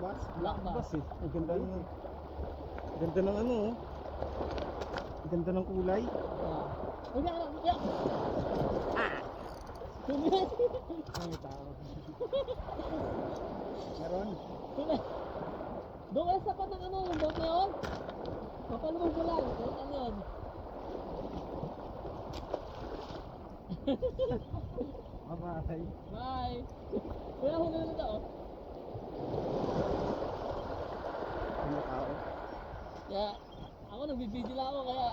bass? Black Bass eh. Ang ganda Ayun niya. eh. Ganda ng ano oh. Ganda ng kulay. Uy, uy. Ay, tao. Meron. Doon kayo sapat ng ano, yung boat na yun. Papalubog mo lang. Kahit ano yun. Mabasay. Bye. Kuya, huli na ito. Ano tao? Kaya, ako nagbibideo lang ako kaya.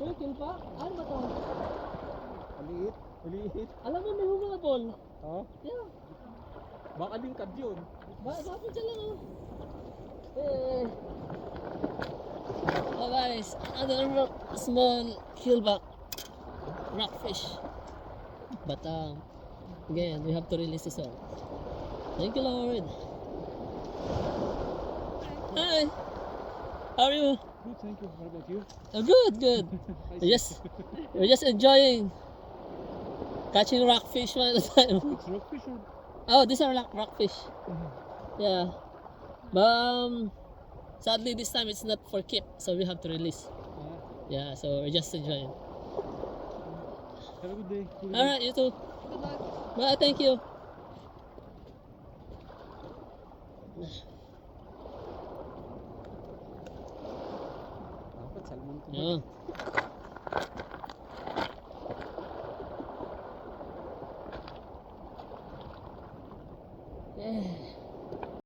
Uy, kill pa? Ano ba ito? Maliit. Maliit. Alam mo, may humabol. Oh. Yeah. Baka lingkad yun. Bakit siya lang oh. Oh guys, another small keelback rockfish. But again, we have to release this one. Thank you, Lord. Hi. How are you? Good, thank you. What about you? Oh, good, good. We're just enjoying catching rockfish one at a time. It's rockfish or? Oh, these are rockfish. Yeah. But sadly this time it's not for keep, so we have to release. Yeah, so we're just enjoying. Have a good day. Alright, you too. Bye, thank you. Dapat salmon to. Yeah.